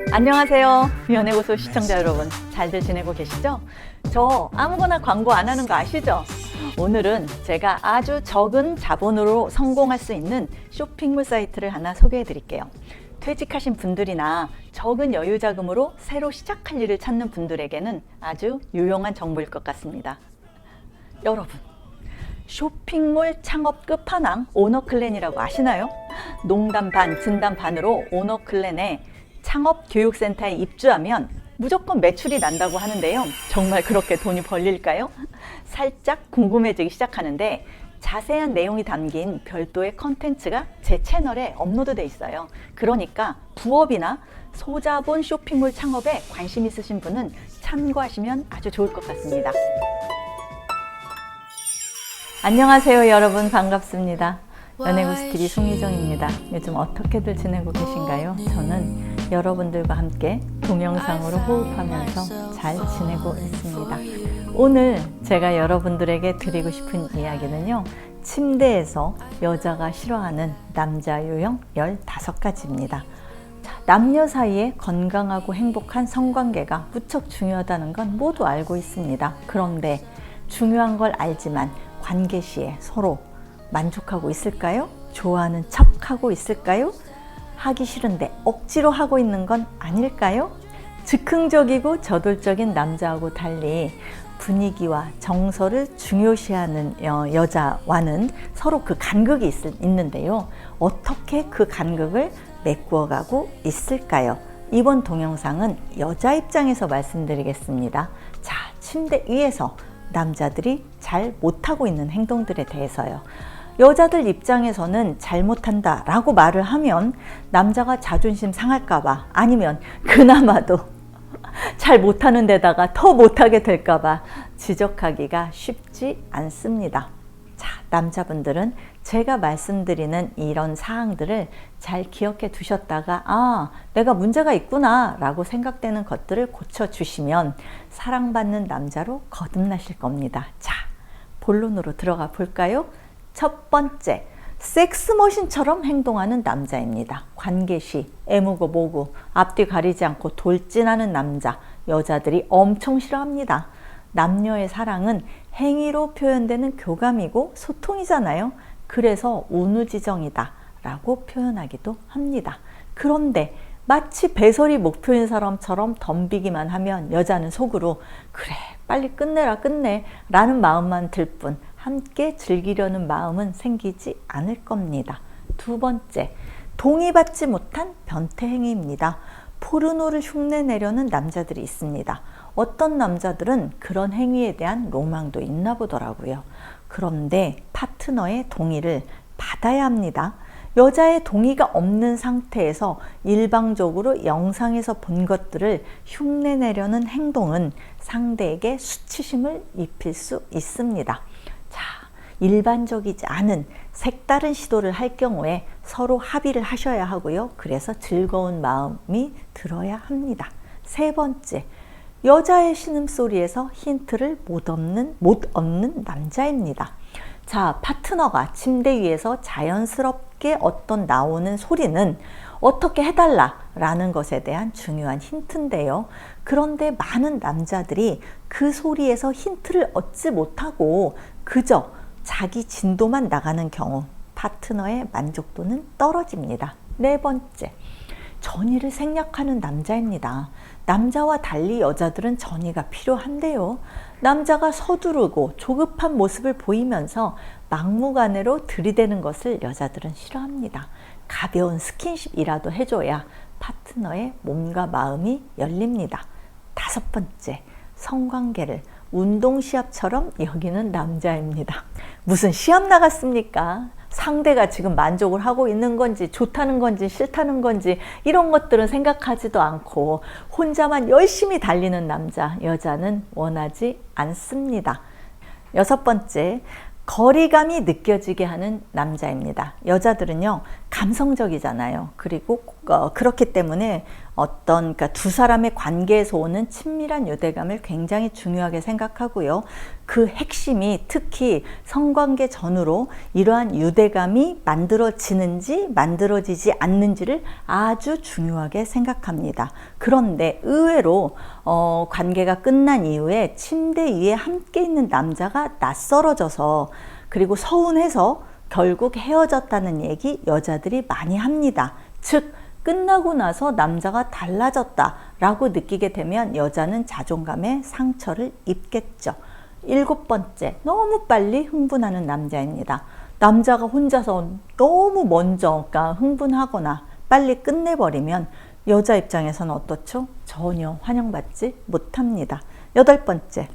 안녕하세요. 연애고소 시청자 여러분, 잘들 지내고 계시죠? 저 아무거나 광고 안 하는 거 아시죠? 오늘은 제가 아주 적은 자본으로 성공할 수 있는 쇼핑몰 사이트를 하나 소개해 드릴게요. 퇴직하신 분들이나 적은 여유 자금으로 새로 시작할 일을 찾는 분들에게는 아주 유용한 정보일 것 같습니다. 여러분, 쇼핑몰 창업 끝판왕 오너클랜이라고 아시나요? 농담 반, 진담 반으로 오너클랜에 창업 교육센터에 입주하면 무조건 매출이 난다고 하는데요. 정말 그렇게 돈이 벌릴까요? 살짝 궁금해지기 시작하는데 자세한 내용이 담긴 별도의 컨텐츠가 제 채널에 업로드돼 있어요. 그러니까 부업이나 소자본 쇼핑몰 창업에 관심 있으신 분은 참고하시면 아주 좋을 것 같습니다. 안녕하세요 여러분, 반갑습니다. 연애고스TV 송희정입니다. 요즘 어떻게들 지내고 계신가요? 저는 여러분들과 함께 동영상으로 호흡하면서 잘 지내고 있습니다. 오늘 제가 여러분들에게 드리고 싶은 이야기는요, 침대에서 여자가 싫어하는 남자 유형 15가지입니다. 남녀 사이에 건강하고 행복한 성관계가 무척 중요하다는 건 모두 알고 있습니다. 그런데 중요한 걸 알지만 관계 시에 서로 만족하고 있을까요? 좋아하는 척 하고 있을까요? 하기 싫은데 억지로 하고 있는 건 아닐까요? 즉흥적이고 저돌적인 남자하고 달리 분위기와 정서를 중요시하는 여자와는 서로 그 간극이 있는데요. 어떻게 그 간극을 메꾸어가고 있을까요? 이번 동영상은 여자 입장에서 말씀드리겠습니다. 자, 침대 위에서 남자들이 잘 못하고 있는 행동들에 대해서요. 여자들 입장에서는 잘못한다 라고 말을 하면 남자가 자존심 상할까봐, 아니면 그나마도 잘 못하는 데다가 더 못하게 될까봐 지적하기가 쉽지 않습니다. 자, 남자분들은 제가 말씀드리는 이런 사항들을 잘 기억해 두셨다가 내가 문제가 있구나 라고 생각되는 것들을 고쳐주시면 사랑받는 남자로 거듭나실 겁니다. 자, 본론으로 들어가 볼까요? 첫 번째, 섹스머신처럼 행동하는 남자입니다. 관계 시 애무고 뭐고 앞뒤 가리지 않고 돌진하는 남자, 여자들이 엄청 싫어합니다. 남녀의 사랑은 행위로 표현되는 교감이고 소통이잖아요. 그래서 운우지정이다 라고 표현하기도 합니다. 그런데 마치 배설이 목표인 사람처럼 덤비기만 하면 여자는 속으로 그래 빨리 끝내라 끝내 라는 마음만 들 뿐 함께 즐기려는 마음은 생기지 않을 겁니다. 두 번째, 동의받지 못한 변태 행위입니다. 포르노를 흉내내려는 남자들이 있습니다. 어떤 남자들은 그런 행위에 대한 로망도 있나 보더라고요. 그런데 파트너의 동의를 받아야 합니다. 여자의 동의가 없는 상태에서 일방적으로 영상에서 본 것들을 흉내내려는 행동은 상대에게 수치심을 입힐 수 있습니다. 자, 일반적이지 않은 색다른 시도를 할 경우에 서로 합의를 하셔야 하고요. 그래서 즐거운 마음이 들어야 합니다. 세 번째, 여자의 신음소리에서 힌트를 못 얻는 남자입니다. 자, 파트너가 침대 위에서 자연스럽게 어떤 나오는 소리는 어떻게 해달라 라는 것에 대한 중요한 힌트인데요. 그런데 많은 남자들이 그 소리에서 힌트를 얻지 못하고 그저 자기 진도만 나가는 경우 파트너의 만족도는 떨어집니다. 네 번째, 전의를 생략하는 남자입니다. 남자와 달리 여자들은 전의가 필요한데요. 남자가 서두르고 조급한 모습을 보이면서 막무가내로 들이대는 것을 여자들은 싫어합니다. 가벼운 스킨십이라도 해줘야 파트너의 몸과 마음이 열립니다. 다섯 번째, 성관계를 운동시합처럼 여기는 남자입니다. 무슨 시합 나갔습니까? 상대가 지금 만족을 하고 있는 건지 좋다는 건지 싫다는 건지 이런 것들은 생각하지도 않고 혼자만 열심히 달리는 남자, 여자는 원하지 않습니다. 여섯 번째, 거리감이 느껴지게 하는 남자입니다. 여자들은요, 감성적이잖아요. 그리고 그렇기 때문에 그러니까 두 사람의 관계에서 오는 친밀한 유대감을 굉장히 중요하게 생각하고요. 그 핵심이 특히 성관계 전후로 이러한 유대감이 만들어지는지 만들어지지 않는지를 아주 중요하게 생각합니다. 그런데 의외로 관계가 끝난 이후에 침대 위에 함께 있는 남자가 낯설어져서 그리고 서운해서 결국 헤어졌다는 얘기 여자들이 많이 합니다. 즉 끝나고 나서 남자가 달라졌다라고 느끼게 되면 여자는 자존감에 상처를 입겠죠. 7번째, 너무 빨리 흥분하는 남자입니다. 남자가 혼자서 너무 먼저 그러니까 흥분하거나 빨리 끝내버리면 여자 입장에서는 어떻죠? 전혀 환영받지 못합니다. 8번째,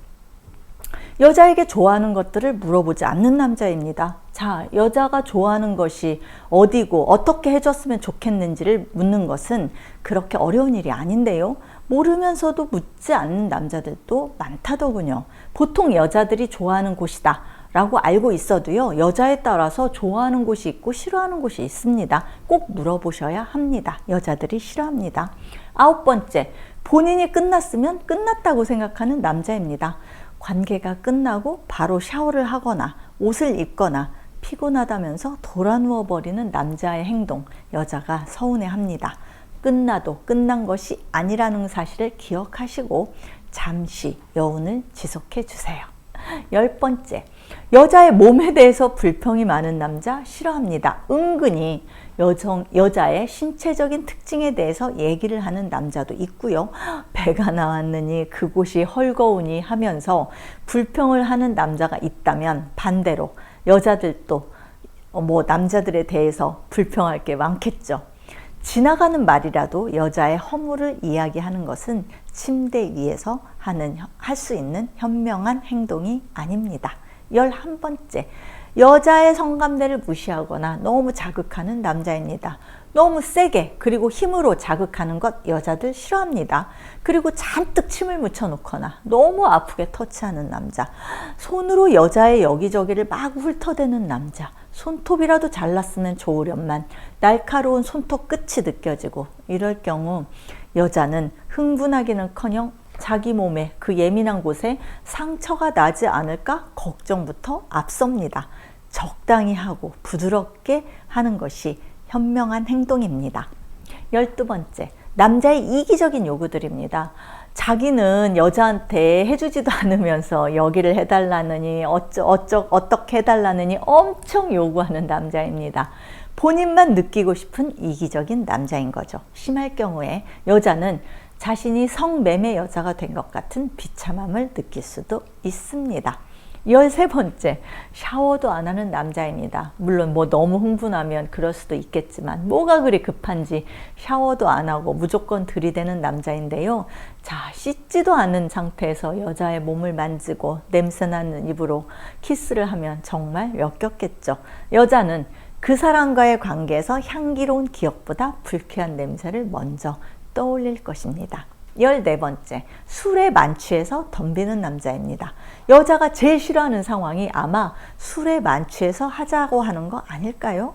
여자에게 좋아하는 것들을 물어보지 않는 남자입니다. 자, 여자가 좋아하는 것이 어디고 어떻게 해줬으면 좋겠는지를 묻는 것은 그렇게 어려운 일이 아닌데요. 모르면서도 묻지 않는 남자들도 많다더군요. 보통 여자들이 좋아하는 곳이다 라고 알고 있어도요, 여자에 따라서 좋아하는 곳이 있고 싫어하는 곳이 있습니다. 꼭 물어보셔야 합니다. 여자들이 싫어합니다. 9번째, 본인이 끝났으면 끝났다고 생각하는 남자입니다. 관계가 끝나고 바로 샤워를 하거나 옷을 입거나 피곤하다면서 돌아 누워버리는 남자의 행동, 여자가 서운해합니다. 끝나도 끝난 것이 아니라는 사실을 기억하시고 잠시 여운을 지속해 주세요. 10번째, 여자의 몸에 대해서 불평이 많은 남자 싫어합니다. 은근히 여자의 신체적인 특징에 대해서 얘기를 하는 남자도 있고요. 배가 나왔느니 그곳이 헐거우니 하면서 불평을 하는 남자가 있다면 반대로 여자들도 남자들에 대해서 불평할 게 많겠죠. 지나가는 말이라도 여자의 허물을 이야기하는 것은 침대 위에서 할 수 있는 현명한 행동이 아닙니다. 11번째, 여자의 성감대를 무시하거나 너무 자극하는 남자입니다. 너무 세게 그리고 힘으로 자극하는 것 여자들 싫어합니다. 그리고 잔뜩 침을 묻혀놓거나 너무 아프게 터치하는 남자, 손으로 여자의 여기저기를 막 훑어대는 남자, 손톱이라도 잘랐으면 좋으련만 날카로운 손톱 끝이 느껴지고 이럴 경우 여자는 흥분하기는커녕 자기 몸에 그 예민한 곳에 상처가 나지 않을까 걱정부터 앞섭니다. 적당히 하고 부드럽게 하는 것이 현명한 행동입니다. 12번째, 남자의 이기적인 요구들입니다. 자기는 여자한테 해주지도 않으면서 여기를 해달라느니 어떻게 해달라느니 엄청 요구하는 남자입니다. 본인만 느끼고 싶은 이기적인 남자인 거죠. 심할 경우에 여자는 자신이 성매매 여자가 된 것 같은 비참함을 느낄 수도 있습니다. 13번째, 샤워도 안 하는 남자입니다. 물론 너무 흥분하면 그럴 수도 있겠지만 뭐가 그리 급한지 샤워도 안 하고 무조건 들이대는 남자인데요. 자, 씻지도 않은 상태에서 여자의 몸을 만지고 냄새나는 입으로 키스를 하면 정말 역겹겠죠. 여자는 그 사람과의 관계에서 향기로운 기억보다 불쾌한 냄새를 먼저 떠올릴 것입니다. 14번째, 술에 만취해서 덤비는 남자입니다. 여자가 제일 싫어하는 상황이 아마 술에 만취해서 하자고 하는 거 아닐까요?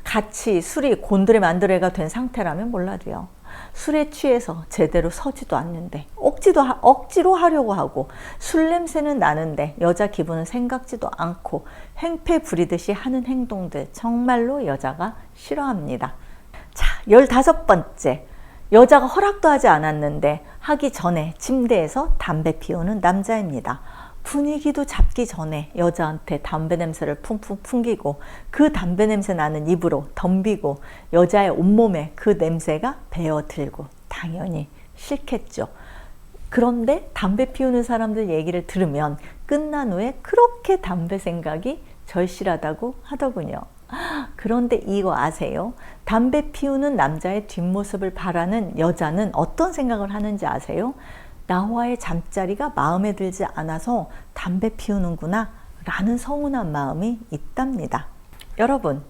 같이 술이 곤드레만드레가 된 상태라면 몰라도요. 술에 취해서 제대로 서지도 않는데 억지로 하려고 하고 술 냄새는 나는데 여자 기분은 생각지도 않고 행패 부리듯이 하는 행동들 정말로 여자가 싫어합니다. 자, 15번째, 여자가 허락도 하지 않았는데 하기 전에 침대에서 담배 피우는 남자입니다. 분위기도 잡기 전에 여자한테 담배 냄새를 풍풍 풍기고 그 담배 냄새 나는 입으로 덤비고 여자의 온몸에 그 냄새가 배어들고 당연히 싫겠죠. 그런데 담배 피우는 사람들 얘기를 들으면 끝난 후에 그렇게 담배 생각이 절실하다고 하더군요. 그런데 이거 아세요? 담배 피우는 남자의 뒷모습을 바라는 여자는 어떤 생각을 하는지 아세요? 나와의 잠자리가 마음에 들지 않아서 담배 피우는구나 라는 서운한 마음이 있답니다. 여러분,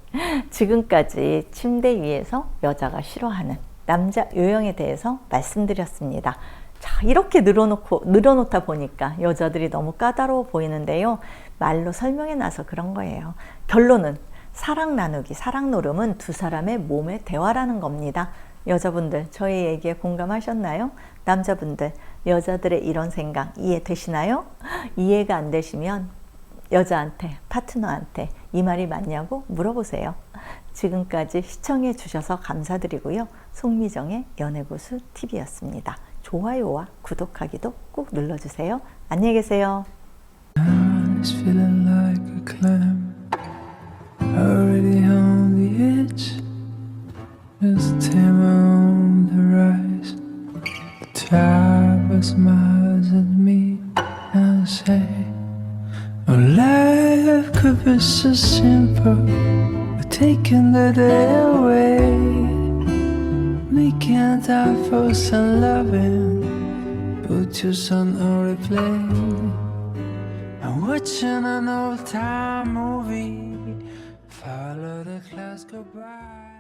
지금까지 침대 위에서 여자가 싫어하는 남자 유형에 대해서 말씀드렸습니다. 자, 이렇게 늘어놓다 보니까 여자들이 너무 까다로워 보이는데요. 말로 설명해 놔서 그런 거예요. 결론은 사랑 나누기, 사랑 노름은 두 사람의 몸의 대화라는 겁니다. 여자분들 저희 얘기에 공감하셨나요? 남자분들 여자들의 이런 생각 이해되시나요? 이해가 안 되시면 여자한테 파트너한테 이 말이 맞냐고 물어보세요. 지금까지 시청해 주셔서 감사드리고요. 송미정의 연애고수 TV였습니다. 좋아요와 구독하기도 꼭 눌러주세요. 안녕히 계세요. It's feeling like a climb, already on the edge. Just timber on the rise. Travel smiles at me and say, "Oh, life could be so simple, but taking the day away, making time for some loving, put your son on replay." I'm watching an old time movie, follow the clouds go by.